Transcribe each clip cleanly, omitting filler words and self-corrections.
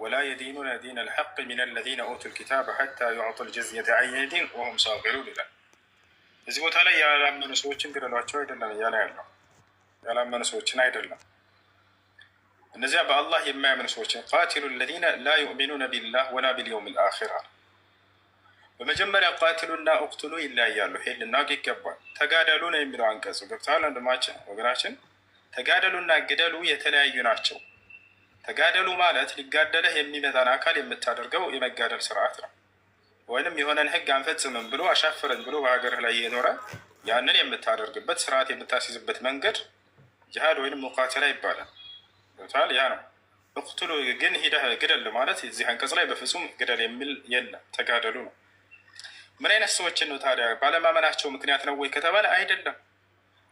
ولا يدينون دين الحق من الذين أوتوا الكتاب حتى يعطوا الجزية عن يد وهم صاغرون ይላል። እዚህ ቦታ ላይ ያላመኑ ሰዎችን ግደሏቸው አይደለም እያለ ያለው፣ ያላመኑ ሰዎችን አይደለም። እነዚያ በአላህ የማያምኑ ሰዎችን ቃቲሉ الذين لا يؤمنون بالله ولا باليوم الآخر። በመጀመሪያ ቃቲሉና እቅቱሉ ይለያያሉ። ይሄን ልናውቅ ይገባል። ተጋደሉ ነው የሚለው አንቀጹ። ገብተዋል ወንድማችን ወገናችን? ተጋደሉና ግደሉ የተለያዩ ናቸው። ተጋደሉ ማለት ሊጋደልህ የሚመጣን አካል የምታደርገው የመጋደል ስርዓት ነው። ወይንም የሆነን ህግ አንፈጽምም ብሎ አሻፈረን ብሎ በሀገርህ ላይ የኖረ ያንን የምታደርግበት ስርዓት የምታስይዝበት መንገድ ጅሃድ ወይንም ሙቃተላ ይባላል። ገብተዋል? ያ ነው። እቅቱሉ ግን ሂደህ ግደል ማለት እዚህ አንቀጽ ላይ በፍጹም ግደል የሚል የለም። ተጋደሉ ነው። ምን አይነት ሰዎችን ነው ታዲያ? ባለማመናቸው ምክንያት ነው ወይ ከተባለ አይደለም።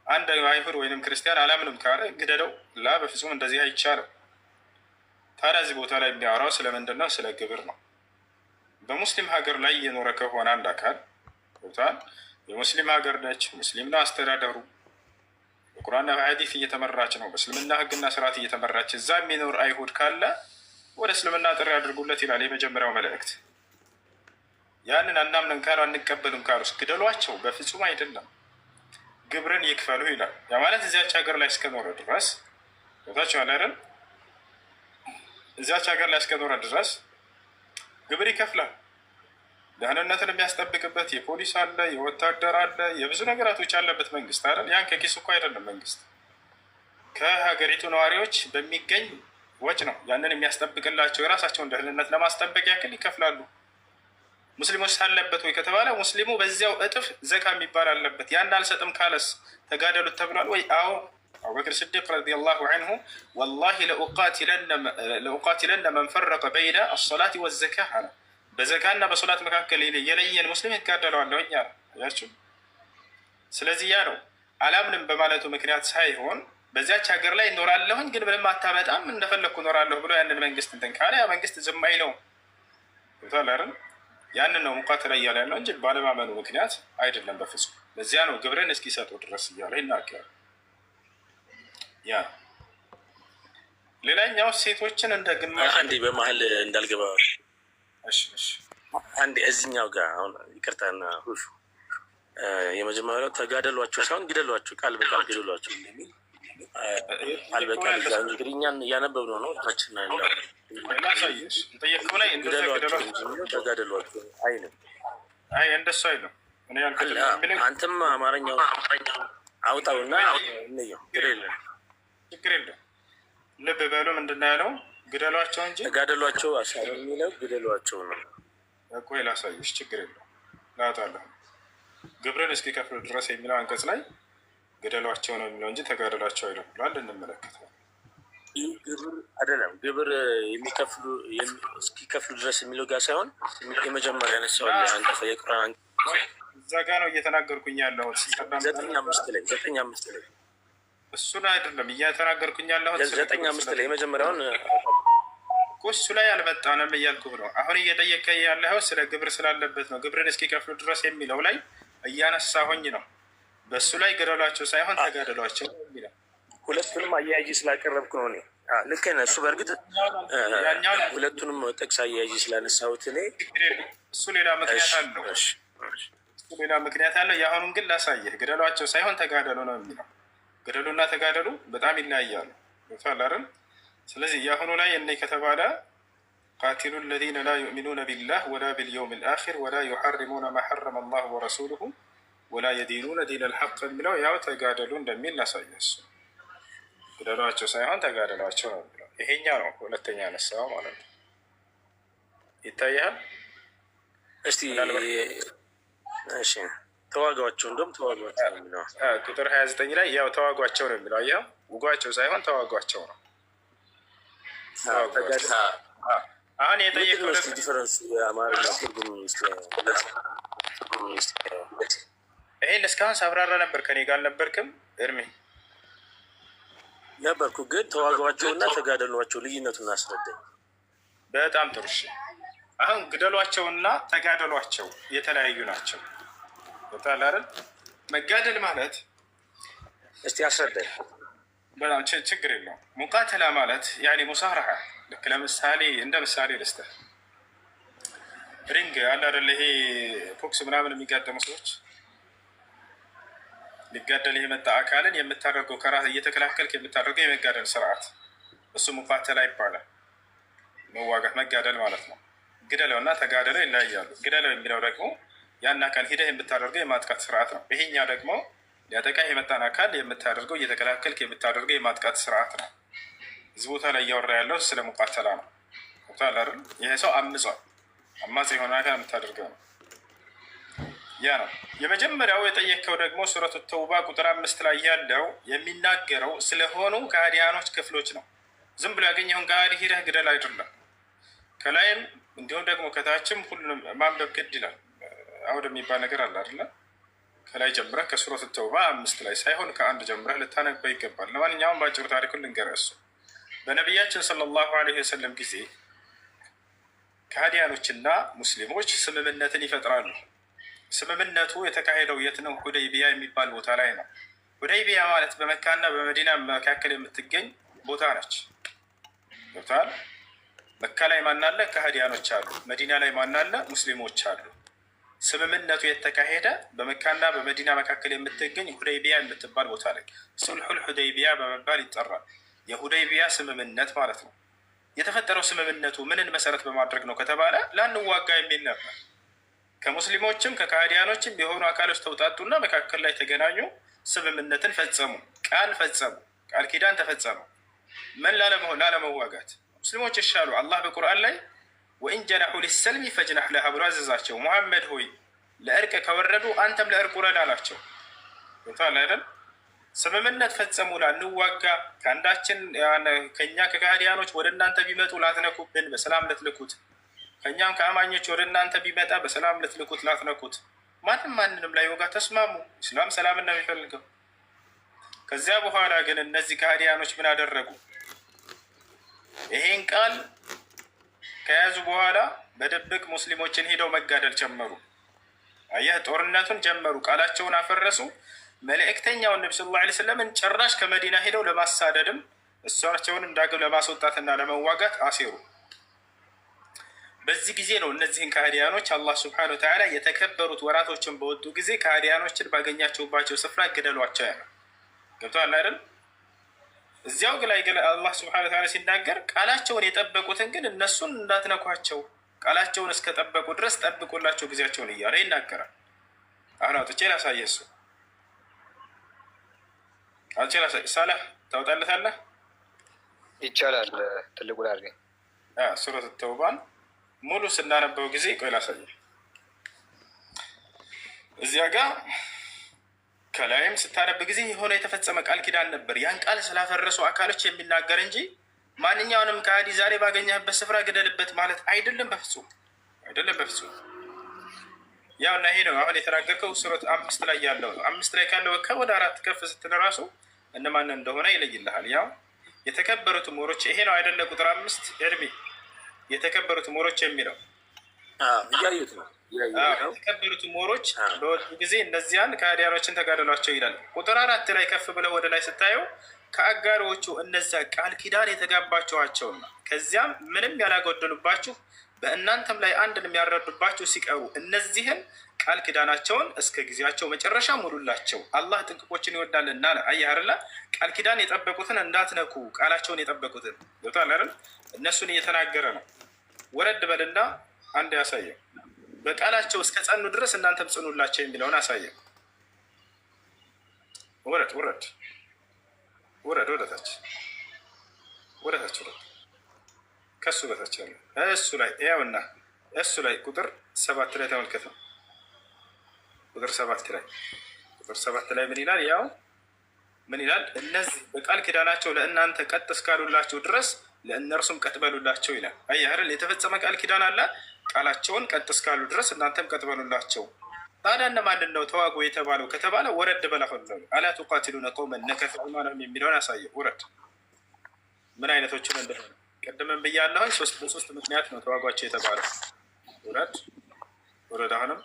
አንድ አይሁድ ወይንም ክርስቲያን አላምንም ካለ ግደለው፣ ላ በፍጹም እንደዚህ አይቻልም። ታዲያ እዚህ ቦታ ላይ የሚያወራው ስለምንድን ነው? ስለ ግብር ነው። በሙስሊም ሀገር ላይ የኖረ ከሆነ አንድ አካል ቦታል የሙስሊም ሀገር ነች፣ ሙስሊም ነው አስተዳደሩ፣ በቁርአንና በሐዲስ እየተመራች ነው፣ በእስልምና ህግና ስርዓት እየተመራች፣ እዛ የሚኖር አይሁድ ካለ ወደ እስልምና ጥሪ አድርጉለት ይላል የመጀመሪያው መልእክት። ያንን አናምነን ካሉ አንቀበልም ካሉስ ግደሏቸው። በፍጹም አይደለም። ግብርን ይክፈሉ ይላል። ያ ማለት እዚያች ሀገር ላይ እስከኖረ ድረስ ቦታቸው አለ አይደል? እዚያች ሀገር ላይ እስከኖረ ድረስ ግብር ይከፍላል። ደህንነትን የሚያስጠብቅበት የፖሊስ አለ፣ የወታደር አለ፣ የብዙ ነገራቶች ያለበት መንግስት አይደል? ያን ከኪሱ እኮ አይደለም መንግስት ከሀገሪቱ ነዋሪዎች በሚገኝ ወጭ ነው ያንን የሚያስጠብቅላቸው። የራሳቸውን ደህንነት ለማስጠበቅ ያክል ይከፍላሉ። ሙስሊሞች አለበት ወይ ከተባለ ሙስሊሙ በዚያው እጥፍ ዘካ የሚባል አለበት። ያን አልሰጥም ካለስ ተጋደሉት ተብሏል ወይ? አዎ። አቡበክር ስዲቅ ረዲየላሁ ዐንሁ ወላሂ ለኡቃቲለነ መን ፈረቀ በይነ አሰላት ወዘካ አለ። በዘካና በሶላት መካከል የለየን ሙስሊም ይጋደለዋለሁ እኛ ያችሁ። ስለዚህ ያ ነው አላምንም በማለቱ ምክንያት ሳይሆን በዚያች ሀገር ላይ እኖራለሁኝ ግን ምንም አታመጣም እንደፈለግኩ እኖራለሁ ብሎ ያንን መንግስት እንትን ካለ ያ መንግስት ዝም አይለውም። ይታል አይደል? ያንን ነው ሙቃተላ እያለ ያለው እንጂ ባለማመኑ ምክንያት አይደለም በፍጹም። ለዚያ ነው ግብርን እስኪሰጡ ድረስ እያለ ይናገራል። ያ ሌላኛው ሴቶችን እንደ ግማሽ አንዴ በመሀል እንዳልገባ አንዴ እዚህኛው ጋር አሁን ይቅርታና ሁሹ የመጀመሪያው ተጋደሏቸው ሳይሆን ግደሏቸው፣ ቃል በቃል ግደሏቸው እንደሚል ቃል በቃል እንግዲህ እኛን እያነበብነው ነው ታችና ያለው ተጋደሏቸው አይልም። አይ እንደሱ አይልም። አንተም አማርኛው አውጣውና እንየው። ችግር የለም። ልብ በሉ ምንድን ነው ያለው? ግደሏቸው እንጂ ተጋደሏቸው አሻረ የሚለው ግደሏቸው ነው እኮ። ላሳይሽ፣ ችግር የለም ላውጣለሁ። ግብርን እስኪከፍሉ ድረስ የሚለው አንቀጽ ላይ ግደሏቸው ነው የሚለው እንጂ ተጋደሏቸው አይልም ብሏል። እንመለከተው። ግብር አይደለም፣ ግብር የሚከፍሉ እስኪከፍሉ ድረስ የሚለው ጋር ሳይሆን የመጀመሪያ ነሳው አንቀጽ የቁርአን እዛ ጋር ነው እየተናገርኩኝ ያለሁት። 9:5 ላይ እሱ ላይ አይደለም እየተናገርኩኝ ያለሁት 9:5 ላይ የመጀመሪያውን እኮ እሱ ላይ አልመጣንም እያልኩህ ነው። አሁን እየጠየቀኝ ያለኸው ስለ ግብር ስላለበት ነው። ግብርን እስኪከፍሉ ድረስ የሚለው ላይ እያነሳሁኝ ነው። በእሱ ላይ ግደሏቸው ሳይሆን ተጋደሏቸው የሚለው ሁለቱንም አያያዥ ስላቀረብኩ ነው። እኔ ልክ ነህ። እሱ በእርግጥ ሁለቱንም ጥቅስ አያያዥ ስላነሳሁት እኔ እሱ ሌላ ምክንያት አለው። እሱ ሌላ ምክንያት አለው። የአሁኑን ግን ላሳየህ። ግደሏቸው ሳይሆን ተጋደሉ ነው የሚለው። ግደሉና ተጋደሉ በጣም ይለያያሉ። ይታላል። ስለዚህ የአሁኑ ላይ እኔ ከተባለ ቃቲሉ الذين لا يؤمنون بالله ولا باليوم الآخر ولا يحرمون ما حرم الله ورسوله ولا يدينون دين الحق የሚለው ያው ተጋደሉ እንደሚል ላሳየህ። ግደሏቸው ሳይሆን ተጋደሏቸው ነው የሚለው። ይሄኛው ነው ሁለተኛ ያነሳው ማለት ነው። ይታያል። እስቲ እሺ ተዋጓቸው፣ እንደውም ተዋጓቸው ነው የሚለው ቁጥር 29 ላይ ያው ተዋጓቸው ነው የሚለው። ያው ውጓቸው ሳይሆን ተዋጓቸው ነው። አሁን የጠየቀው ዲፈረንስ የአማርኛ ትርጉም ይሄን እስካሁን ሳብራራ ነበር። ከኔ ጋር አልነበርክም እርሜ? ነበርኩ፣ ግን ተዋጓቸውና ተጋደሏቸው ልዩነቱን አስረዳኝ። በጣም ጥሩ። አሁን ግደሏቸውና ተጋደሏቸው የተለያዩ ናቸው። በጣም አይደል? መጋደል ማለት እስቲ አስረዳኝ። በጣም ችግር የለውም። ሙቃተላ ማለት ያኔ ሙሳረሐ ልክ ለምሳሌ እንደ ምሳሌ ልስጥህ። ሪንግ አለ አይደለ? ይሄ ፎክስ ምናምን የሚጋደሙ ሰዎች ሊጋደል የመጣ አካልን የምታደርገው ከራስ እየተከላከልክ የምታደርገው የመጋደል ስርዓት እሱ ሙቃተላ ይባላል። መዋጋት መጋደል ማለት ነው። ግደለው እና ተጋደለው ይለያያሉ። ግደለው የሚለው ደግሞ ያን አካል ሂደህ የምታደርገው የማጥቃት ስርዓት ነው። ይሄኛ ደግሞ ሊያጠቃ የመጣን አካል የምታደርገው እየተከላከልክ የምታደርገው የማጥቃት ስርዓት ነው። እዚህ ቦታ ላይ እያወራ ያለው ስለ ሙቃተላ ነው። አይደል? ይሄ ሰው አምጿል። አማጽ የሆነ አካል የምታደርገው ነው። ያ ነው የመጀመሪያው። የጠየቀው ደግሞ ሱረቱ ተውባ ቁጥር 5 ላይ ያለው የሚናገረው ስለሆኑ ከሃዲያኖች ክፍሎች ነው። ዝም ብሎ ያገኘውን ከሃዲ ሂደህ ግደል አይደለም። ከላይም እንዲሁም ደግሞ ከታችም ሁሉንም ማንበብ ግድ ይላል። አውድ የሚባል ነገር አለ አይደለ? ከላይ ጀምረህ ከሱረቱ ተውባ 5 ላይ ሳይሆን ከ1 ጀምረህ ልታነበው ይገባል። ለማንኛውም በአጭሩ ታሪኩን ልንገርህ። እሱ በነቢያችን ሰለላሁ ዐለይሂ ወሰለም ጊዜ ከሃዲያኖችና ሙስሊሞች ስምምነትን ይፈጥራሉ። ስምምነቱ የተካሄደው የት ነው? ሁደይቢያ የሚባል ቦታ ላይ ነው። ሁደይቢያ ማለት በመካና በመዲና መካከል የምትገኝ ቦታ ነች። ገብቶሃል? መካ ላይ ማናለ? ከሃዲያኖች አሉ። መዲና ላይ ማናለ? ሙስሊሞች አሉ። ስምምነቱ የተካሄደ በመካና በመዲና መካከል የምትገኝ ሁደይቢያ የምትባል ቦታ ላይ ሱልሑል ሁደይቢያ በመባል ይጠራል። የሁደይቢያ ስምምነት ማለት ነው። የተፈጠረው ስምምነቱ ምንን መሰረት በማድረግ ነው ከተባለ ላንዋጋ የሚል ነበር። ከሙስሊሞችም ከካህዲያኖችም የሆኑ አካሎች ተውጣጡና መካከል ላይ ተገናኙ፣ ስምምነትን ፈጸሙ፣ ቃል ፈጸሙ፣ ቃል ኪዳን ተፈጸሙ። ምን ላለመዋጋት ሙስሊሞች ይሻሉ። አላህ በቁርአን ላይ ወኢን ጀናሑ ሊሰልሚ ፈጅናሕ ለሃ ብሎ አዘዛቸው። ሙሐመድ ሆይ ለእርቅ ከወረዱ አንተም ለእርቅ ውረድ አላቸው። ቦታል አይደል? ስምምነት ፈጸሙ። ላንዋጋ ከአንዳችን ከኛ ከካህዲያኖች ወደ እናንተ ቢመጡ ላትነኩብን፣ በሰላም ልትልኩት ከእኛም ከአማኞች ወደ እናንተ ቢመጣ በሰላም ልትልኩት ላትነኩት፣ ማንንም ላይ ወጋ ተስማሙ። ኢስላም ሰላምን ነው የሚፈልገው። ከዚያ በኋላ ግን እነዚህ ከሃዲያኖች ምን አደረጉ? ይሄን ቃል ከያዙ በኋላ በድብቅ ሙስሊሞችን ሄደው መጋደል ጀመሩ። አየህ፣ ጦርነቱን ጀመሩ፣ ቃላቸውን አፈረሱ። መልእክተኛውን ነቢ ሰለላሁ ዐለይሂ ወሰለምን ጭራሽ ከመዲና ሄደው ለማሳደድም እሷቸውንም ዳግም ለማስወጣትና ለመዋጋት አሴሩ። በዚህ ጊዜ ነው እነዚህን ከሃዲያኖች አላህ ስብሐነሁ ወተዓላ የተከበሩት ወራቶችን በወጡ ጊዜ ከሃዲያኖችን ባገኛቸውባቸው ስፍራ ግደሏቸው ያለው። ገብቶሃል አይደል? እዚያው ላይ አላህ ስብሐነሁ ወተዓላ ሲናገር ቃላቸውን የጠበቁትን ግን እነሱን እንዳትነኳቸው፣ ቃላቸውን እስከጠበቁ ድረስ ጠብቁላቸው ጊዜያቸውን እያለ ይናገራል። አሁን አውጥቼ ላሳየህ። እሱ አውጥቼ ላሳየህ። ሳላህ ታውጣለታለህ? ይቻላል። ትልቁ ላድርግ። ሱረቱ ተውባን ሙሉ ስናነበው ጊዜ ቆይ ላሳየህ። እዚያ ጋር ከላይም ስታነብ ጊዜ የሆነ የተፈጸመ ቃል ኪዳን ነበር። ያን ቃል ስላፈረሱ አካሎች የሚናገር እንጂ ማንኛውንም ከሃዲ ዛሬ ባገኘህበት ስፍራ ግደልበት ማለት አይደለም። በፍጹም አይደለም፣ በፍጹም። ያው እና ይሄ ነው አሁን የተናገርከው ሱረት 5 ላይ ያለው ነው። 5 ላይ ካለው ወደ 4 ከፍ ስትል ራሱ እነማን እንደሆነ ይለይልሃል። ያው የተከበሩት ሞሮች ይሄ ነው አይደለ? ቁጥር 5 እድሜ የተከበሩት ሞሮች የሚለው እያዩት ነው። የተከበሩት ሞሮች በወጡ ጊዜ እነዚያን ከሃዲያኖችን ተጋደሏቸው ይላል። ቁጥር 4 ላይ ከፍ ብለው ወደ ላይ ስታየው ከአጋሮቹ እነዚያ ቃል ኪዳን የተጋባችኋቸውና ከዚያም ምንም ያላጎደሉባችሁ በእናንተም ላይ አንድን የሚያረዱባችሁ ሲቀሩ እነዚህን ቃል ኪዳናቸውን እስከ ጊዜያቸው መጨረሻ ሙሉላቸው። አላህ ጥንቅቆችን ይወዳልና። አየህ አይደለ? ቃል ኪዳን የጠበቁትን እንዳትነኩ፣ ቃላቸውን የጠበቁትን ገብቶሃል አይደል? እነሱን እየተናገረ ነው። ወረድ በልና አንድ ያሳየው። በቃላቸው እስከ ጸኑ ድረስ እናንተም ጽኑላቸው የሚለውን አሳየው። ውረድ ውረድ ውረድ፣ ወደታች ወደታች ውረድ። ከሱ በታች ያለ እሱ ላይ ያውና እሱ ላይ ቁጥር 7 ላይ ተመልከተው። ቁጥር 7 ላይ ምን ይላል? ያው ምን ይላል? እነዚህ በቃል ኪዳናቸው ለእናንተ ቀጥ እስካሉላቸው ድረስ ለእነርሱም ቀጥ በሉላቸው ይላል። አየህ አይደል? የተፈጸመ ቃል ኪዳን አለ። ቃላቸውን ቀጥ እስካሉ ድረስ እናንተም ቀጥ በሉላቸው። ታዲያ እነማንን ነው ተዋጉ የተባለው ከተባለ ወረድ በላፈለው አላ ቱቃቲሉነ ቀውመን ነከሱ አይማነሁም የሚለውን ያሳየው። ውረድ ምን አይነቶችን እንደሆነ ቅድምን ብያለሁኝ። በሶስት ምክንያት ነው ተዋጓቸው የተባለው። ውረድ ውረድ። አሁንም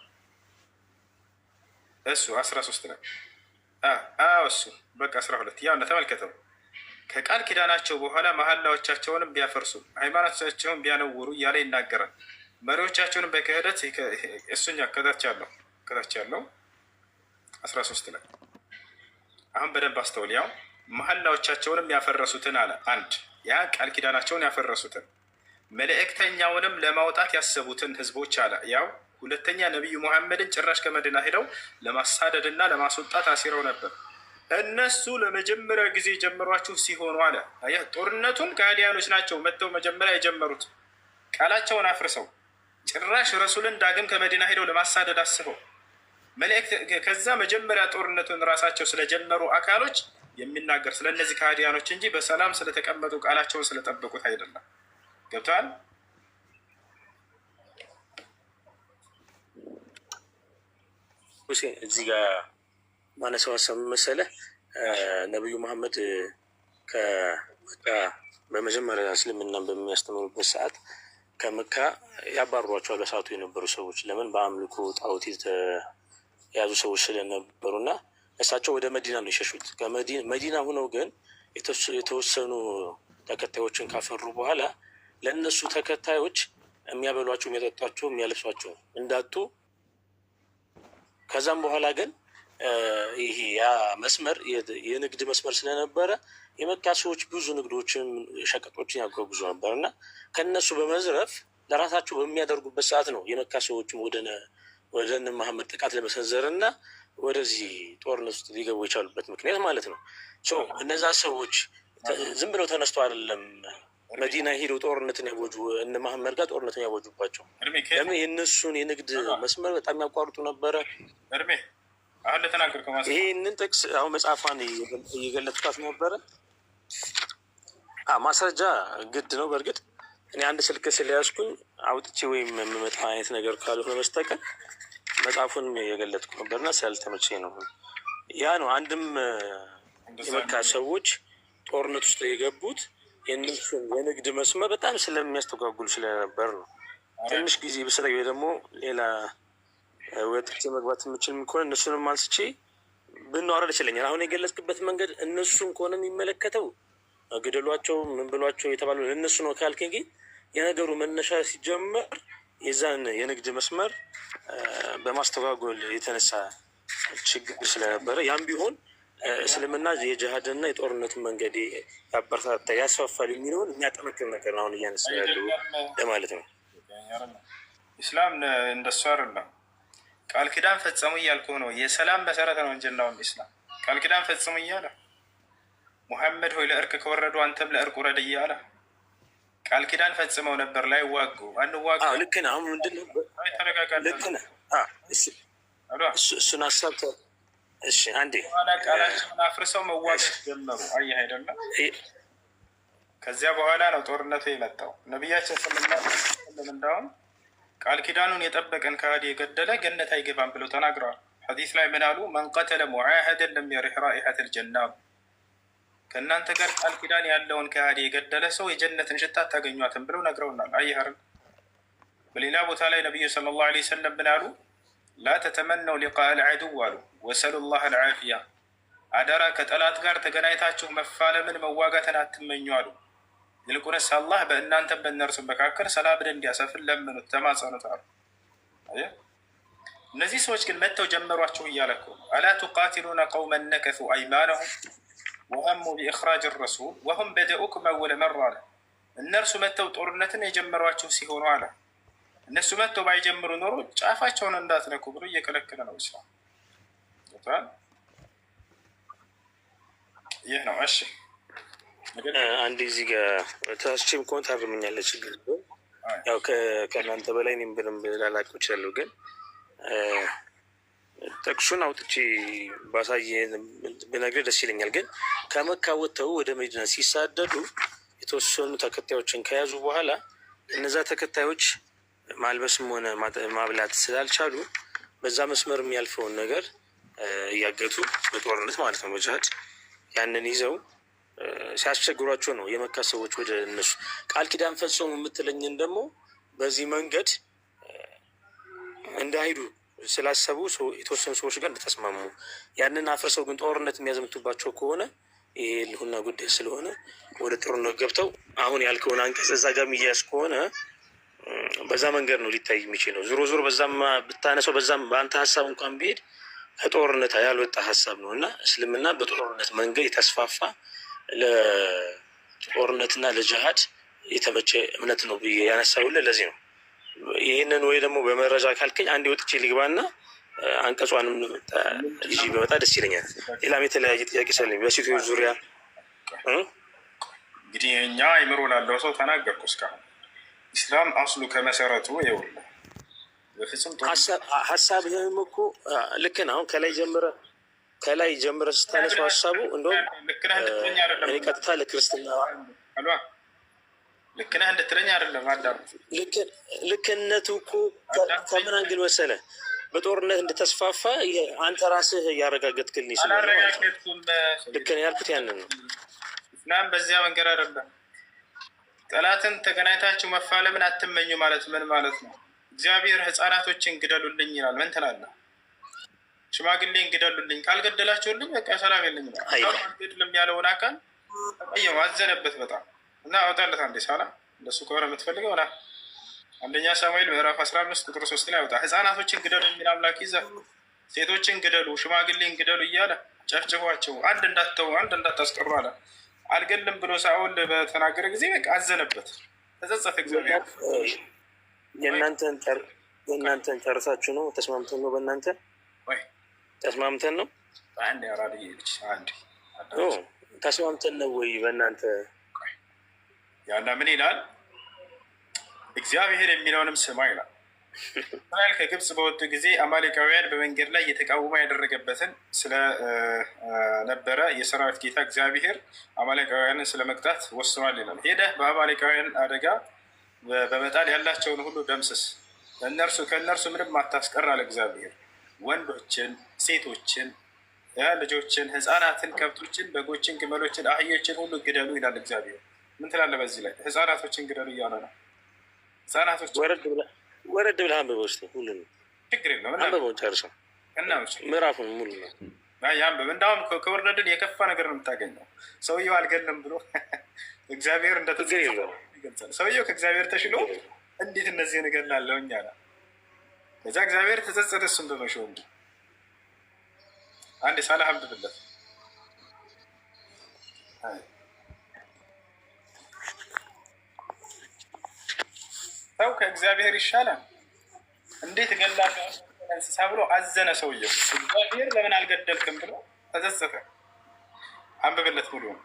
እሱ 13 ነው። እሱ በቃ 12 ያው ተመልከተው። ከቃል ኪዳናቸው በኋላ መሐላዎቻቸውንም ቢያፈርሱ ሃይማኖታቸውን ቢያነውሩ እያለ ይናገራል። መሪዎቻቸውንም በክህደት እሱኛ ከታች ያለው 13 ላይ አሁን በደንብ አስተውል። ያው መሐላዎቻቸውንም ያፈረሱትን አለ። አንድ ያ ቃል ኪዳናቸውን ያፈረሱትን መልእክተኛውንም ለማውጣት ያሰቡትን ህዝቦች አለ። ያው ሁለተኛ ነቢዩ ሙሐመድን ጭራሽ ከመዲና ሄደው ለማሳደድ እና ለማስወጣት አሲረው ነበር። እነሱ ለመጀመሪያ ጊዜ የጀመሯችሁ ሲሆኑ አለ። አየህ፣ ጦርነቱን ከሃዲያኖች ናቸው መጥተው መጀመሪያ የጀመሩት ቃላቸውን አፍርሰው ጭራሽ ረሱልን ዳግም ከመዲና ሄደው ለማሳደድ አስበው መልእክት ከዛ መጀመሪያ ጦርነቱን ራሳቸው ስለጀመሩ አካሎች የሚናገር ስለነዚህ ከሃዲያኖች እንጂ በሰላም ስለተቀመጡ ቃላቸውን ስለጠበቁት አይደለም። ገብተዋል? ሁሴን እዚህ ጋር ማነሳው ሀሳብ መሰለህ፣ ነቢዩ መሐመድ ከመካ በመጀመሪያ እስልምና በሚያስተምሩበት ሰዓት ከመካ ያባሯቸዋል በሰዓቱ የነበሩ ሰዎች። ለምን? በአምልኮ ጣዖት የተያዙ ሰዎች ስለነበሩ እና እሳቸው ወደ መዲና ነው የሸሹት። መዲና ሁነው ግን የተወሰኑ ተከታዮችን ካፈሩ በኋላ ለእነሱ ተከታዮች የሚያበሏቸው፣ የሚያጠጧቸው፣ የሚያለብሷቸው እንዳጡ ከዛም በኋላ ግን ይሄ ያ መስመር የንግድ መስመር ስለነበረ የመካ ሰዎች ብዙ ንግዶችን ሸቀጦችን ያጓጉዙ ነበር እና ከነሱ በመዝረፍ ለራሳቸው በሚያደርጉበት ሰዓት ነው የመካ ሰዎችም ወደ እነ መሐመድ ጥቃት ለመሰንዘር እና ወደዚህ ጦርነት ውስጥ ሊገቡ የቻሉበት ምክንያት ማለት ነው። እነዛ ሰዎች ዝም ብለው ተነስቶ አይደለም መዲና ሄደው ጦርነትን ያወጁ እነ መሐመድ ጋር ጦርነትን ያወጁባቸው። ለምን? የእነሱን የንግድ መስመር በጣም ያቋርጡ ነበረ። ይህንን ጥቅስ አሁን መጽሐፏን እየገለጥኳት ነበረ። ማስረጃ ግድ ነው። በእርግጥ እኔ አንድ ስልክ ስለያዝኩኝ አውጥቼ ወይም የምመጣ አይነት ነገር ካልሆነ በስተቀር መጽሐፉን የገለጥኩ ነበርና ስላልተመቸኝ ነው። ያ ነው አንድም የመካ ሰዎች ጦርነት ውስጥ የገቡት የእነሱን የንግድ መስመር በጣም ስለሚያስተጓጉሉ ስለነበር ነው። ትንሽ ጊዜ በስላይ ወይ ደግሞ ሌላ ወጥቼ መግባት የምችል ከሆነ እነሱንም አንስቼ ብናወራ ይችለኛል። አሁን የገለጽክበት መንገድ እነሱን ከሆነ የሚመለከተው ግደሏቸው፣ ምን ብሏቸው የተባሉ እነሱ ነው ካልከኝ ግን የነገሩ መነሻ ሲጀመር የዛን የንግድ መስመር በማስተጓጎል የተነሳ ችግር ስለነበረ ያም ቢሆን እስልምና የጅሃድና የጦርነትን መንገድ ያበረታታ ያስፋፋል የሚለውን የሚያጠመክር ነገር አሁን እያነሳ ያለው ለማለት ነው። ኢስላም እንደሱ አይደለም። ቃል ኪዳን ፈጸሙ እያልኩ ነው። የሰላም መሰረት ነው እንጂ ነው ኢስላም ቃል ኪዳን ፈጽሙ እያለ ሙሐመድ ሆይ ለእርቅ ከወረዱ አንተም ለእርቅ ውረድ እያለ ቃል ኪዳን ፈጽመው ነበር። ላይ ዋጉ አንዋጉ። ልክ ነህ። አሁን ምንድን ነው ልክ ነህ። እሱን ሀሳብ እሺ፣ አንዴ ቃላቸውን አፍርሰው መዋጋት ጀመሩ። አየህ አይደለም? ከዚያ በኋላ ነው ጦርነቱ የመጣው። ነቢያችን ስለም እንዳሁን ቃል ኪዳኑን የጠበቀን ከሃዲ የገደለ ገነት አይገባም ብለው ተናግረዋል። ሐዲስ ላይ ምን አሉ? መን ቀተለ ሙዓሀደን ለም የሪሕ ራኢሐተል ጀና፣ ከእናንተ ጋር ቃል ኪዳን ያለውን ከሃዲ የገደለ ሰው የጀነትን ሽታ አታገኟትም ብለው ነግረውናል። አየህ አይደል? በሌላ ቦታ ላይ ነቢዩ ሰለላሁ ዐለይሂ ወሰለም ምን አሉ? ላ ተተመነው ሊቃአል ዐዱው አሉ ወሰሉ ላህ አልዓፊያ፣ አደራ ከጠላት ጋር ተገናኝታችሁ መፋለምን መዋጋትን አትመኙ አሉ። ይልቁንስ አላህ በእናንተም በእነርሱ መካከል ሰላምን እንዲያሰፍን ለምኑት፣ ተማጸኑት አሉ። እነዚህ ሰዎች ግን መጥተው ጀመሯቸው እያለ እኮ አላ ቱቃቲሉነ ቀውመን ነከሱ አይማነሁም ወሀሙ ቢእኽራጅ ረሱል ወሁም በደኡኩም አወለ መራ አለ። እነርሱ መጥተው ጦርነትን የጀመሯቸው ሲሆኑ አለ እነሱ መጥተው ባይጀምሩ ኖሮ ጫፋቸውን እንዳትነኩ ብሎ እየከለከለ ነው ኢስላም። ይህ ነው። እሺ አንድ እዚህ ጋር ተሳስቼም ከሆነ ታርምኛለች። ችግር ያው ከእናንተ በላይ እኔም በደንብ ላላውቀው እችላለሁ። ግን ጥቅሱን አውጥቼ ባሳየ ብነግርህ ደስ ይለኛል። ግን ከመካ ወጥተው ወደ መዲና ሲሳደዱ የተወሰኑ ተከታዮችን ከያዙ በኋላ እነዛ ተከታዮች ማልበስም ሆነ ማብላት ስላልቻሉ በዛ መስመር የሚያልፈውን ነገር እያገቱ በጦርነት ማለት ነው በጅሃድ ያንን ይዘው ሲያስቸግሯቸው ነው የመካ ሰዎች ወደ እነሱ ቃል ኪዳን ፈጽሙ የምትለኝን ደግሞ በዚህ መንገድ እንዳይሄዱ ስላሰቡ የተወሰኑ ሰዎች ጋር እንደተስማሙ ያንን አፍርሰው ግን ጦርነት የሚያዘምቱባቸው ከሆነ ይሄ ልሁና ጉዳይ ስለሆነ ወደ ጦርነት ገብተው አሁን ያልከውን አንቀጽ እዛ ጋር የሚያዝ ከሆነ በዛ መንገድ ነው ሊታይ የሚችለው። ዞሮ ዞሮ በዛም ብታነሰው በዛም በአንተ ሀሳብ እንኳን ቢሄድ ከጦርነት ያልወጣ ሀሳብ ነው እና እስልምና በጦርነት መንገድ የተስፋፋ ለጦርነትና ለጅሃድ የተመቸ እምነት ነው ብዬ ያነሳውልህ ለዚህ ነው። ይህንን ወይ ደግሞ በመረጃ ካልከኝ አንድ ወጥቼ ልግባና አንቀጿንም ይዤ በመጣ ደስ ይለኛል። ሌላም የተለያየ ጥያቄ ስለኝ በሴቶች ዙሪያ እንግዲህ እኛ አይምሮ ላለው ሰው ተናገርኩ እስካሁን ኢስላም አስሉ ከመሰረቱ ይኸውልህ በፍጹም ሀሳብህም እኮ ልክ ነህ። አሁን ከላይ ጀምረህ ስታነሳው ሀሳቡ እንደውም እኔ ቀጥታ ለክርስትና ልክ ነህ እንድትለኝ አይደለም አዳም ልክነቱ እኮ ከምን አንግል መሰለህ በጦርነት እንደተስፋፋ አንተ ራስህ እያረጋገጥክልኝ ስለሆነ ልክ ነህ ያልኩት ያንን ነው። ኢስላም በዚያ መንገድ አይደለም። ጠላትን ተገናኝታችሁ መፋለምን አትመኙ ማለት ምን ማለት ነው? እግዚአብሔር ህፃናቶችን ግደሉልኝ ይላል። ምን ትላለህ? ሽማግሌን ግደሉልኝ፣ ካልገደላችሁልኝ በቃ ሰላም የለኝም። ግድልም ያለውን አካል ተቀየው አዘነበት በጣም እና አውጣለት አንዴ ሳላ እንደሱ ከሆነ የምትፈልገው ና አንደኛ ሳሙኤል ምዕራፍ 15 ቁጥር 3 ላይ አውጣ። ህፃናቶችን ግደሉ የሚል አምላክ ይዘህ ሴቶችን ግደሉ፣ ሽማግሌን ግደሉ እያለ ጨፍጭፏቸው፣ አንድ እንዳትተው አንድ እንዳታስቀሩ አለ። አልገልም ብሎ ሳኦል በተናገረ ጊዜ በቃ አዘነበት፣ ተጸጸተ። እግዚአብሔር የእናንተን ጨርሳችሁ ነው? ተስማምተን ነው? በእናንተ ተስማምተን ነው? አንድ ያራድ ይልች አንድ ተስማምተን ነው ወይ በእናንተ? ያና ምን ይላል? እግዚአብሔር የሚለውንም ስማ ይላል። እስራኤል ከግብፅ በወጡ ጊዜ አማሌቃውያን በመንገድ ላይ እየተቃወሙ ያደረገበትን ስለነበረ የሰራዊት ጌታ እግዚአብሔር አማሌቃውያንን ስለመቅጣት ወስኗል ይላል። ሄደህ በአማሌቃውያን አደጋ በመጣል ያላቸውን ሁሉ ደምስስ፣ ከእነርሱ ምንም አታስቀር አለ እግዚአብሔር። ወንዶችን፣ ሴቶችን፣ ልጆችን፣ ህፃናትን፣ ከብቶችን፣ በጎችን፣ ግመሎችን፣ አህዮችን ሁሉ ግደሉ ይላል እግዚአብሔር። ምን ትላለህ በዚህ ላይ? ህፃናቶችን ግደሉ እያለ ነው። ህፃናቶች ወረድ ብለህ አንብበው እስኪ ሁሉንም። ችግር የለውም አንብበው ጨርሰው ምዕራፉን ሙሉ ነው ያንብብ። እንዳውም ከወረድን የከፋ ነገር ነው የምታገኘው። ሰውየው አልገልም ብሎ እግዚአብሔር እንደተጽ ይገልጻል። ሰውየው ከእግዚአብሔር ተሽሎ እንዴት እነዚህ ነገር ላለውኝ አለ። ከዛ እግዚአብሔር ተጸጸተ እሱን በመሾሙ። አንድ ሳላህ አንብብለት። ሰው ከእግዚአብሔር ይሻላል እንዴት እገላለሁ እንስሳ ብሎ አዘነ ሰውየው። እግዚአብሔር ለምን አልገደልክም ብሎ ተጸጸተ። አንብብለት ሙሉ ነው።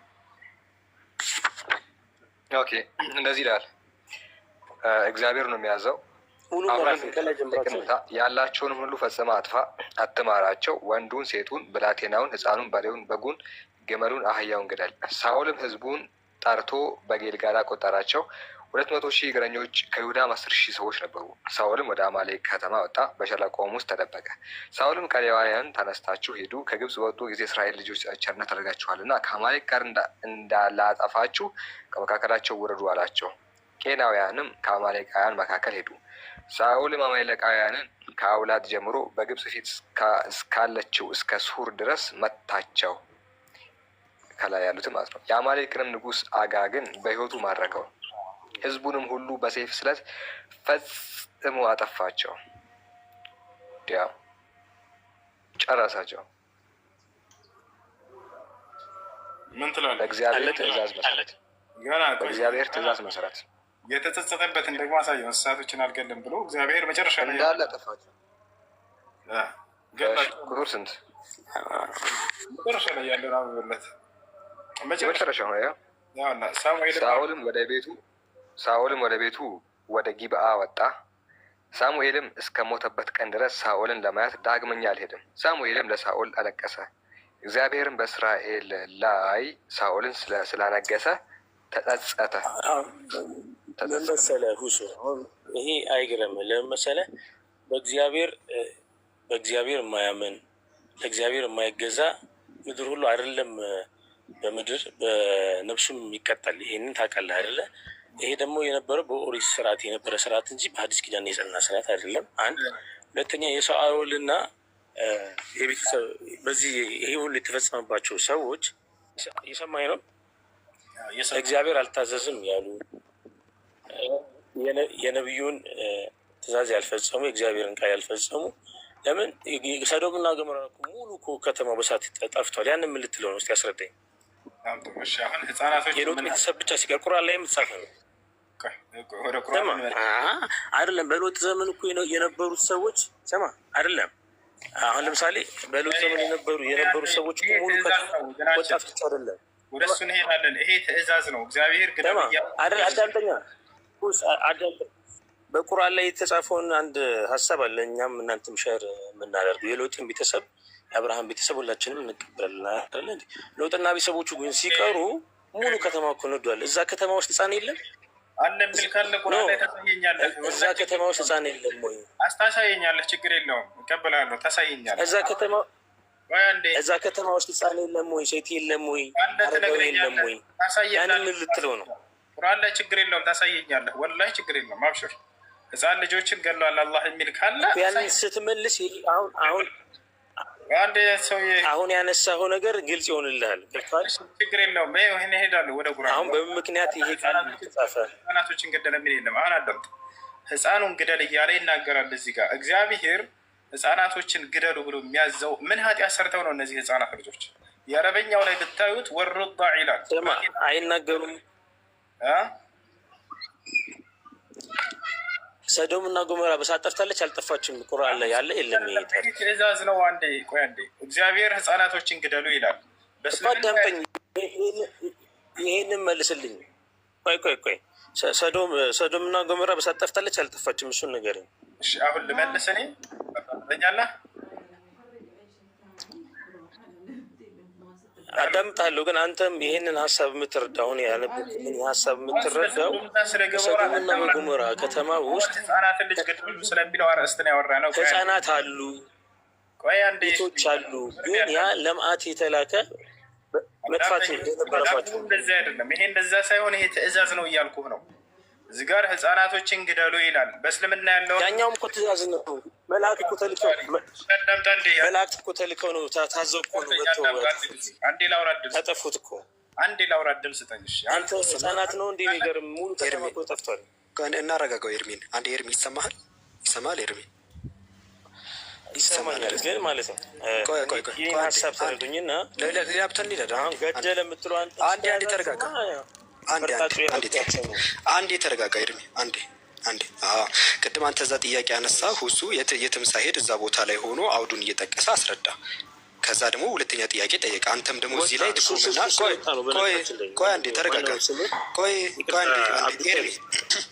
ኦኬ እንደዚህ ይላል። እግዚአብሔር ነው የሚያዘው። ያላቸውንም ሁሉ ፈጽመህ አጥፋ፣ አትማራቸው። ወንዱን፣ ሴቱን፣ ብላቴናውን፣ ሕፃኑን፣ በሬውን፣ በጉን፣ ግመሉን፣ አህያውን ግደል። ሳኦልም ሕዝቡን ጠርቶ በጌልጋላ ቆጠራቸው። 200,000 እግረኞች ከይሁዳም 10,000 ሰዎች ነበሩ። ሳኦልም ወደ አማሌቅ ከተማ ወጣ፣ በሸለቆውም ውስጥ ተደበቀ። ሳኦልም ከሌዋውያን ተነስታችሁ ሂዱ፣ ከግብፅ በወጡ ጊዜ እስራኤል ልጆች ቸርነት አድርጋችኋልና ከአማሌቅ ጋር እንዳላጠፋችሁ ከመካከላቸው ውረዱ አላቸው። ቄናውያንም ከአማሌቃውያን መካከል ሄዱ። ሳኦልም አማሌቃውያንን ከአውላድ ጀምሮ በግብፅ ፊት እስካለችው እስከ ሱር ድረስ መታቸው። ከላይ ያሉትም ማለት ነው። የአማሌቅንም ንጉሥ አጋግን በሕይወቱ ማረከው። ህዝቡንም ሁሉ በሰይፍ ስለት ፈጽሞ አጠፋቸው፣ ጨረሳቸው። ምን ትላለህ? በእግዚአብሔር ትእዛዝ መሰረት የተጸጸተበትን ደግሞ አሳየው። እንስሳቶችን አልገልም ብሎ እግዚአብሔር መጨረሻ ላይ እንዳለ አጠፋቸው። ቁጥር ስንት? መጨረሻ ላይ ያለውን አንብብለት። መጨረሻ ነው። ሳኦልም ወደ ቤቱ ወደ ጊብዓ ወጣ። ሳሙኤልም እስከ ሞተበት ቀን ድረስ ሳኦልን ለማየት ዳግመኛ አልሄድም። ሳሙኤልም ለሳኦል አለቀሰ። እግዚአብሔርም በእስራኤል ላይ ሳኦልን ስላነገሰ ተጸጸተ። መሰለ ሁሱ ይሄ አይግረምህ። ለምን መሰለህ? በእግዚአብሔር የማያምን ለእግዚአብሔር የማይገዛ ምድር ሁሉ አይደለም በምድር በነፍሱም ይቀጣል። ይሄንን ታውቃለህ አይደለ? ይሄ ደግሞ የነበረው በኦሪት ስርዓት የነበረ ስርዓት እንጂ በሐዲስ ኪዳን የጸና ስርዓት አይደለም። አንድ ሁለተኛ የሳኦልና የቤተሰብ በዚህ ይሄ ሁሉ የተፈጸመባቸው ሰዎች እየሰማኝ ነው። እግዚአብሔር አልታዘዝም ያሉ የነቢዩን ትእዛዝ ያልፈጸሙ የእግዚአብሔርን ቃል ያልፈጸሙ ለምን ሰዶምና ገሞራ ሙሉ ከተማው በሳት ጠፍቷል? ያንን ምን ልትለው ነው? እስኪ ያስረዳኝ። የሎጥ ቤተሰብ ብቻ ሲቀር ቁርአን ላይ የምትጻፈ ነው አይደለም። በሎጥ ዘመን እኮ የነበሩት ሰዎች ሰማ አይደለም። አሁን ለምሳሌ በሎጥ ዘመን የነበሩ ሰዎች ሙሉ ወጣቶች አይደለም። ወደ እሱ እንሄዳለን። ይሄ ትእዛዝ ነው። እግዚአብሔር ግን አዳምጠኛ በቁርአን ላይ የተጻፈውን አንድ ሀሳብ አለ። እኛም እናንተም ሸር የምናደርገው የሎጥን ቤተሰብ የአብርሃም ቤተሰብ ሁላችንም እንቀበላለን። ሎጥና ቤተሰቦቹ ግን ሲቀሩ ሙሉ ከተማ እኮ ነዷል። እዛ ከተማ ውስጥ ህፃን የለም አለ የሚል ካለ ቁርአን ላይ ታሳየኛለህ። እዛ ከተማ ውስጥ ህፃን የለም ወይ? ታሳየኛለህ። ችግር የለውም እቀበላለሁ። ታሳየኛለህ። እዛ ከተማ ውስጥ ህፃን የለም ወይ? ሴት የለም ወይ? አረጋዊ የለም ወይ? ያንን ምን ልትለው ነው? ቁርአን ላይ ችግር የለውም። ታሳየኛለህ። ወላሂ ችግር የለውም። አብሽር። ህፃን ልጆችን ገሏል አላህ የሚል ካለ ያንን ስትመልስ አሁን ያነሳው ነገር ግልጽ ይሆንልሃል። ችግር የለውም። ይህን እሄዳለሁ ወደ ቁርአን። አሁን በምን ምክንያት ይሄ ቃል ተጻፈ? ህፃናቶችን ገደለ የሚል የለም። አሁን አዳምጥ። ህፃኑን ግደል እያለ ይናገራል እዚህ ጋር። እግዚአብሔር ህፃናቶችን ግደሉ ብሎ የሚያዘው ምን ኃጢአት ሰርተው ነው እነዚህ ህፃናት ልጆች? የአረበኛው ላይ ብታዩት ወሩዳ ይላል። አይናገሩም። ሰዶም እና ገሞራ በሳት ጠፍታለች አልጠፋችም? ቁርአን ላይ ያለ የለም። ይሄ ትእዛዝ ነው። አንዴ ቆይ፣ አንዴ እግዚአብሔር ህፃናቶችን ግደሉ ይላል። አዳምጠኝ፣ ይሄንን መልስልኝ። ቆይ ሰዶም እና ገሞራ በሳት ጠፍታለች አልጠፋችም? እሱን ነገር እሺ፣ አሁን ልመልስ እኔ ታኛለህ። አዳምጣለሁ፣ ግን አንተም ይሄንን ሀሳብ የምትረዳው አሁን ያነበብኩትን ሀሳብ የምትረዳው ሰዶምና ገሞራ ከተማ ውስጥ ህፃናት ልጅ ግደሉ ስለሚለው አርዕስት ነው ያወራ ነው። ህፃናት አሉ፣ ቤቶች አሉ፣ ግን ያ ለመዓት የተላከ መጥፋት ነበረባቸው። እንደዚህ አይደለም። ይሄ እንደዛ ሳይሆን ይሄ ትእዛዝ ነው እያልኩህ ነው። እዚህ ጋር ህፃናቶችን ግደሉ ይላል። በእስልምና ያለው ያኛውም እኮ ትእዛዝ ነው። መላእክት እኮ ተልከው ነው ታዘው እኮ ነው ያጠፉት እኮ። አንዴ ላውራ እድል ስጠኝ። አንተ ህፃናት ነው እንደ ነገር ሙሉ ከተማ እኮ ጠፍቷል። እናረጋጋው። ኤርሚን አንዴ ኤርሚ ይሰማሃል? ይሰማል? ኤርሚ ይሰማኛል፣ ግን ማለት ነው ይህን ሀሳብ ተረዱኝና ሌላ ብተን ይለዳ ገደለ የምትለው አንዴ ተረጋጋ። አንዴ ተረጋጋ ኤርሚ፣ አንዴ ቅድም አንተ እዛ ጥያቄ ያነሳ ሁሱ የትም ሳይሄድ እዛ ቦታ ላይ ሆኖ አውዱን እየጠቀሰ አስረዳ። ከዛ ደግሞ ሁለተኛ ጥያቄ ጠየቀ። አንተም ደግሞ እዚህ ላይ ድኩምና ቆይ አንዴ ተረጋጋ። ቆይ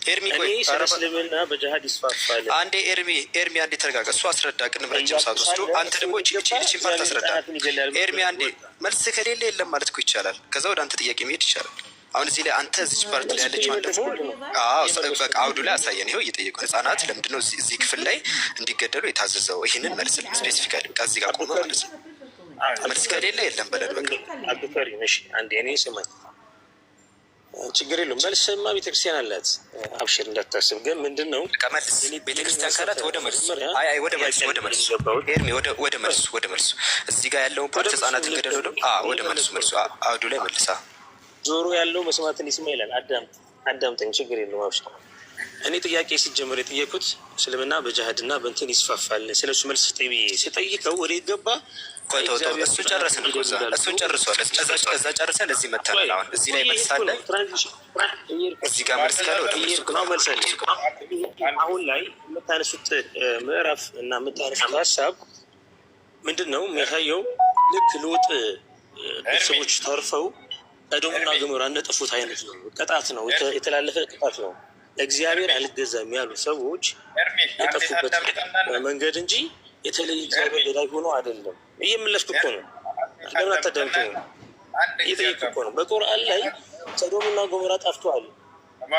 ኤርሚ አንዴ ኤርሚ አንዴ ተረጋጋ። እሱ አስረዳ። ቅድም ረጅም ሰዓት ወስዶ አንተ ደግሞ ቺን ፓርት አስረዳ። ኤርሚ አንዴ መልስ ከሌለ የለም ማለት እኮ ይቻላል። ከዛ ወደ አንተ ጥያቄ መሄድ ይቻላል። አሁን እዚህ ላይ አንተ እዚች ፓርት ላይ ያለችው በቃ አውዱ ላይ አሳየን። ይኸው እየጠየቁ ህጻናት ለምንድነው እዚህ ክፍል ላይ እንዲገደሉ የታዘዘው? ይህንን መልስልን ስፔሲፊካሊ። በቃ እዚህ ጋር ቆመ ማለት ነው። መልስ ከሌለ የለም በለን በቃ። አንዴ እኔ ስማኝ፣ ችግር የለውም። መልስማ ቤተክርስቲያን አላት፣ አብሽር እንዳታስብ። ግን ምንድን ነው መልስ ቤተክርስቲያን ካላት ወደ መልሱ ኤርሚ ወደ መልሱ እዚህ ጋር ያለውን ፓርት ህጻናት እንገደሉ ወደ መልሱ አውዱ ላይ መልሳ ጆሮ ያለው መስማትን ይስማ ይላል። አዳምጠኝ፣ ችግር የለውም አብሽር። እኔ ጥያቄ ሲጀምር የጠየኩት እስልምና በጅሃድና በእንትን ይስፋፋል፣ ስለሱ መልስ ስጠኝ ብዬ ስጠይቀው ወደ ገባ እሱ ጨረስን፣ እሱን ጨርሷል። እዛ ጨርሰን እዚህ መተናል። አሁን እዚህ ላይ መልስ አለ፣ እዚህ ጋር መልስ ካለ ወደ መልስ አለ። አሁን ላይ የምታነሱት ምዕራፍ እና የምታነሱት ሀሳብ ምንድን ነው የሚያሳየው? ልክ ሎጥ ቤተሰቦች ተርፈው ሰዶምና ገሞራ እንደጠፉት አይነት ነው። ቅጣት ነው፣ የተላለፈ ቅጣት ነው። እግዚአብሔር አልገዛም ያሉ ሰዎች የጠፉበት መንገድ እንጂ የተለየ እግዚአብሔር ገዳይ ሆኖ አይደለም። እየመለስኩ እኮ ነው። ለምን አታዳምጡ? እየጠየኩ እኮ ነው። በቁርአን ላይ ሰዶምና ገሞራ ጠፍቷል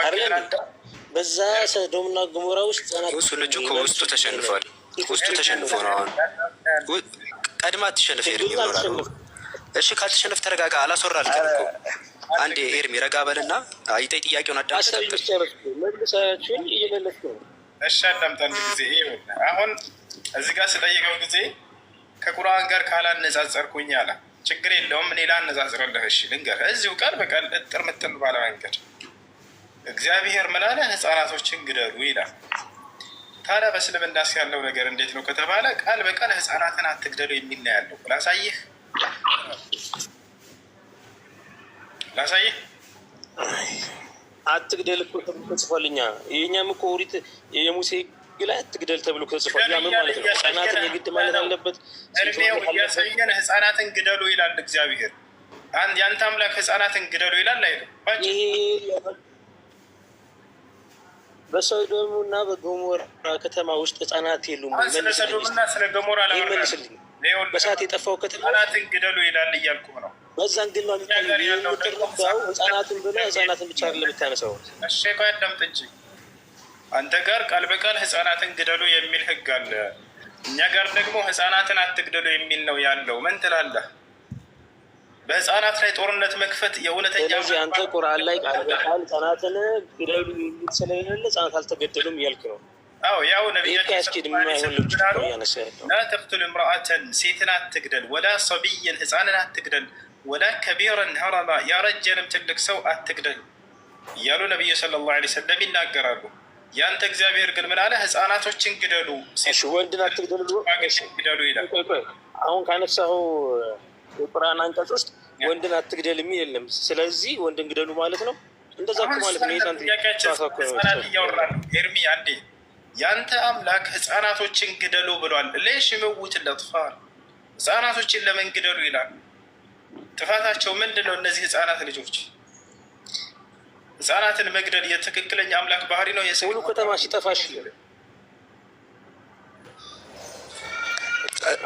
አይደል? በዛ ሰዶምና ገሞራ ውስጥ እሱ ልጁ ከውስጡ ተሸንፏል። ውስጡ ተሸንፎ ነው። አሁን ቀድማ ትሸንፍ ሄድ ይኖራል። እሺ ካልተሸነፍ ተረጋጋ። አላስወራልከም እኮ አንዴ ኤርሚ ረጋ በልና አይጠይ ጥያቄውን አዳምጥ። እሺ አዳምጥ አንድ ጊዜ። አሁን እዚህ ጋር ስጠይቀው ጊዜ ከቁርአን ጋር ካላነጻጸርኩኝ አለ። ችግር የለውም። እኔ ላነጻጽርልህ። እሺ ልንገርህ፣ እዚሁ ቃል በቃል እጥር ምጥን ባለ መንገድ እግዚአብሔር ምን አለ? ህፃናቶችን ግደሉ ይላል። ታዲያ በእስልምናስ ያለው ነገር እንዴት ነው ከተባለ ቃል በቃል ህፃናትን አትግደሉ የሚል ነው ያለው። ላሳይህ አትግደል እኮ ተጽፏልኛ። የእኛም እኮ ኦሪት የሙሴ ግላ አትግደል ተብሎ ተጽፏል። ያ ምን ማለት ነው? ህፃናትን የግድ ማለት አለበት? እያሳየን ህፃናትን ግደሉ ይላል እግዚአብሔር። ያንተ አምላክ ህፃናትን ግደሉ ይላል አይደል? በሶዶም እና በገሞራ ከተማ ውስጥ ህፃናት የሉም? ስለ ሰዶም እና ስለ ገሞራ ይመልስልኝ። በሰዓት የጠፋው ከተማ ህፃናትን ግደሉ ይላል እያልኩ ነው። በዛን ግን ነው የሚጠርባው ህፃናትን ብለህ ህፃናትን ብቻ አይደለም የምታነሳው። እሺ ቆይ አዳምጥ እንጂ አንተ ጋር ቃል በቃል ህፃናትን ግደሉ የሚል ህግ አለ። እኛ ጋር ደግሞ ህፃናትን አትግደሉ የሚል ነው ያለው። ምን ትላለህ? በህፃናት ላይ ጦርነት መክፈት የእውነተኛ ስለዚህ አንተ ቁርአን ላይ ቃል በቃል ህፃናትን ግደሉ የሚል ስለሌለ ህፃናት አልተገደሉም እያልክ ነው። አዎ ያው ነቢያችን ላ ተቅቱል እምረአተን ሴትን አትግደል፣ ወላ ሰቢይን ህፃንን አትግደል፣ ወላ ከቢረን ሀረማ ያረጀንም ትልቅ ሰው አትግደል እያሉ ነቢዩ ሰለላሁ ዐለይሂ ወሰለም ይናገራሉ። ያንተ እግዚአብሔር ግን ምን አለ? ህፃናቶችን ግደሉ፣ ወንድን አትግደሉ ግደሉ ይላል። አሁን ካነሳኸው የቁርአን አንቀጽ ውስጥ ወንድን አትግደል የሚል የለም። ስለዚህ ወንድን ግደሉ ማለት ነው። እንደዛ እኮ ማለት ነው። ህፃናት እያወራሉ። ኤርሚ አንዴ ያንተ አምላክ ህፃናቶችን ግደሉ ብሏል። ሌሽ መውት ለጥፋል ህፃናቶችን ለምን ግደሉ ይላል? ጥፋታቸው ምንድን ነው? እነዚህ ህፃናት ልጆች ህፃናትን መግደል የትክክለኛ አምላክ ባህሪ ነው? ሙሉ ከተማ ሲጠፋሽ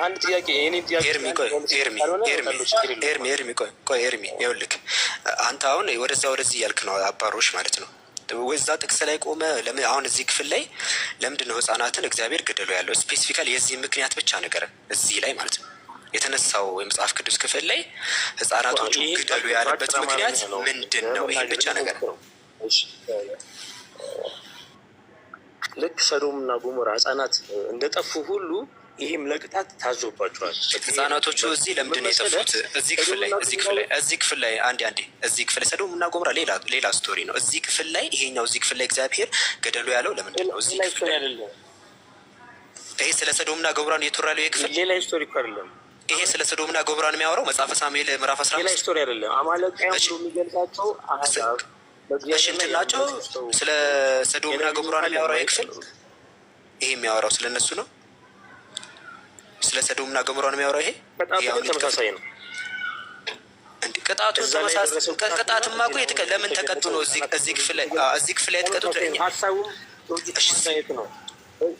አንድ ጥያቄ ኤርሚ ይኸውልህ፣ አንተ አሁን ወደዚህ እያልክ ነው አባሮች ማለት ነው። ወዛ ጥቅስ ላይ ቆመ። ለምን አሁን እዚህ ክፍል ላይ ለምንድን ነው ህፃናትን እግዚአብሔር ግደሉ ያለው? ስፔሲፊካሊ የዚህ ምክንያት ብቻ ነገር እዚህ ላይ ማለት ነው የተነሳው የመጽሐፍ ቅዱስ ክፍል ላይ ህፃናቶቹ ግደሉ ያለበት ምክንያት ምንድን ነው? ይህን ብቻ ነገር ልክ ሰዶም እና ጎሞራ ህፃናት እንደጠፉ ሁሉ ይህም ለቅጣት ታዞባቸዋል። ህፃናቶቹ እዚህ ለምንድን ነው የጠፉት? እዚህ ክፍል ላይ አንዴ እዚህ ክፍል ሰዶም እና ጎሞራ ሌላ ስቶሪ ነው። እዚህ ክፍል ላይ ይሄኛው እዚህ ክፍል ላይ እግዚአብሔር ገደሉ ያለው ለምንድን ነው? እዚህ ክፍል ላይ ይሄ ስለ ሰዶም እና ጎሞራ ነው የተወራ ያለው። ክፍል ሌላ ስቶሪ እኮ አይደለም። ይሄ ስለ ሰዶም እና ጎሞራ ነው የሚያወራው መጽሐፈ ሳሙኤል ምዕራፍ 15 ሌላ ስቶሪ አይደለም። አማሌቃውያን የሚገልጻቸው አህዛብ በእግዚአብሔር ናቸው። ስለ ሰዶም እና ጎሞራ ነው የሚያወራው ይሄ ክፍል። ይሄ የሚያወራው ስለ እነሱ ነው። ስለ ሰዶም እና ገሞራ ነው የሚያወራው። ይሄ ተመሳሳይ ነው። ቅጣቱ ቅጣትማ እኮ ለምን ተቀጡ ነው? እዚህ ክፍል ላይ የተቀጡት ሀሳቡም ነው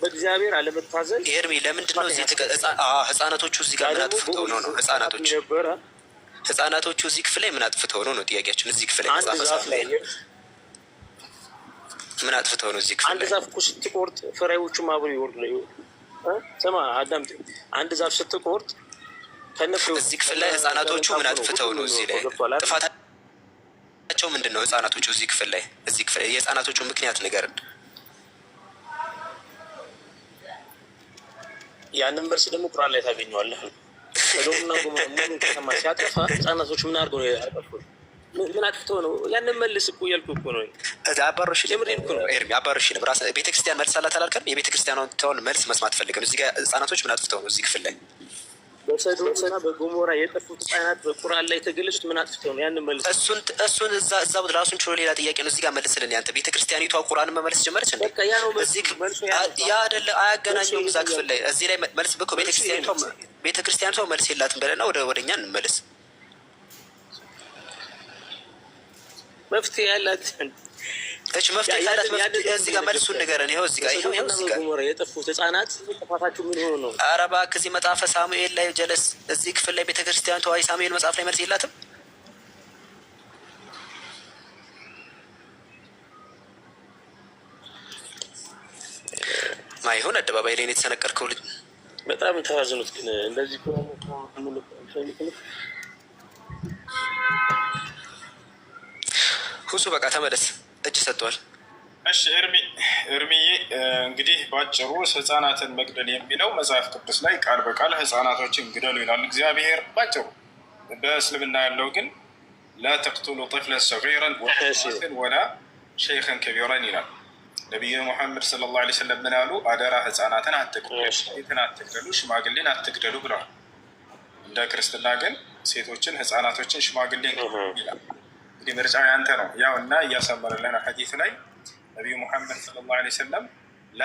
በእግዚአብሔር አለመታዘዝ። ኤርሚ ለምንድን ነው እዚህ ህፃናቶቹ እዚህ ጋር ምን አጥፍተው ነው? ህፃናቶቹ እዚህ ክፍል ላይ ምን አጥፍተው ነው ጥያቄያችን። እዚህ ክፍል ላይ መጽሐፍ ላይ ምን አጥፍተው ነው? እዚህ ክፍል አንድ ዛፍ እኮ ስትቆርጥ ፍሬዎቹም አብረው ይወርዳሉ። ስማ አዳምጥ። አንድ ዛፍ ስትቆርጥ ከነፍሬው እዚህ ክፍል ላይ ህፃናቶቹ ምን አጥፍተው ነው? እዚህ ላይ ጥፋታቸው ምንድን ነው? ህፃናቶቹ እዚህ ክፍል ላይ የህፃናቶቹ ምክንያት ንገርን። ያንን መልስ ደግሞ ቁርአን ላይ ታገኘዋለህ። ሰዶምና ገሞራ ሙሉ ከተማ ሲያጠፋ ህፃናቶቹ ምን አድርገው ነው ያጠፉት? ምን አጥፍተው ነው? ያንን መልስ እኮ እያልኩህ እኮ ነው። አባሮሽ ለምሬን እኮ ነው ኤርሚ፣ አባሮሽ ነው። ራስ ቤተክርስቲያን መልስ አላት አላልከም? የቤተክርስቲያኗን መልስ መስማት ፈልገን እዚህ ጋር ህፃናቶች ምን አጥፍተው ነው እዚህ ክፍል ላይ በሰዶምና በገሞራ የጠፉት ህፃናት በቁርአን ላይ የተገለጹት ምን አጥፍተው ነው? ያንን መልስ እሱን እዛው ራሱን ችሎ ሌላ ጥያቄ ነው። እዚህ ጋር መልስልን። ያንተ ቤተክርስቲያኒቷ ቁርአንን መመለስ ጀመረች እንዴ? በቃ ያ ነው መልስ። ያ አይደለ አያገናኘውም። እዛ ክፍል ላይ እዚህ ላይ መልስ በኮ ቤተክርስቲያኒቷ መልስ የላትም በለና ወደኛ እንመለስ። መፍትሄ ያላት እች መፍትሄ ያላት እዚህ ጋር መልሱን ንገረን። ይኸው እዚህ ጋር የጠፉት ህፃናት ጥፋታቸው ምን ሆኖ ነው? ኧረ እባክህ እዚህ መጽሐፈ ሳሙኤል ላይ ጀለስ እዚህ ክፍል ላይ ቤተክርስቲያን ተዋይ ሳሙኤል መጽሐፍ ላይ መልስ የላትም። ማይሆን አደባባይ ላይ የተሰነቀርከው ልጅ በጣም ተዋዝኑት። ግን እንደዚህ ሁሱ በቃ ተመለስ። እጅ ሰጥቷል። እሺ እርሚዬ እንግዲህ ባጭሩ ህፃናትን መግደል የሚለው መጽሐፍ ቅዱስ ላይ ቃል በቃል ህፃናቶችን ግደሉ ይላል እግዚአብሔር። ባጭሩ በእስልምና ያለው ግን ላ ተቅቱሉ ጥፍለን ሰጊረን ወላ ሸይኸን ከቢረን ይላል። ነቢዩ ሙሐመድ ሰለላሁ ዐለይሂ ወሰለም ምን አሉ? አደራ ህፃናትን አትግደሉ፣ ሴትን አትግደሉ፣ ሽማግሌን አትግደሉ ብለዋል። እንደ ክርስትና ግን ሴቶችን፣ ህፃናቶችን፣ ሽማግሌን ይላል። እንግዲህ ምርጫው ያንተ ነው። ያው እና እያሰመረልን ሐዲስ ላይ ነቢዩ ሙሐመድ ሰለላሁ ዐለይሂ ወሰለም ላ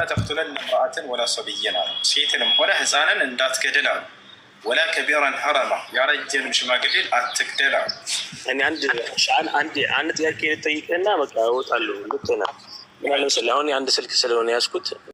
ተቅቱለን እምረአትን ወላ ሰብየን አሉ። ሴትንም ሆነ ህፃንን እንዳትገድል አሉ። ወላ ከቢራን ሐረማ ያረጀንም ሽማግሌን አትግደል አሉ። እኔ አንድ ጥያቄ ልጠይቅህና በቃ እወጣለሁ። ልክ ነህ። ምን አለ መሰለህ አሁን የአንድ ስልክ ስለሆነ ያዝኩት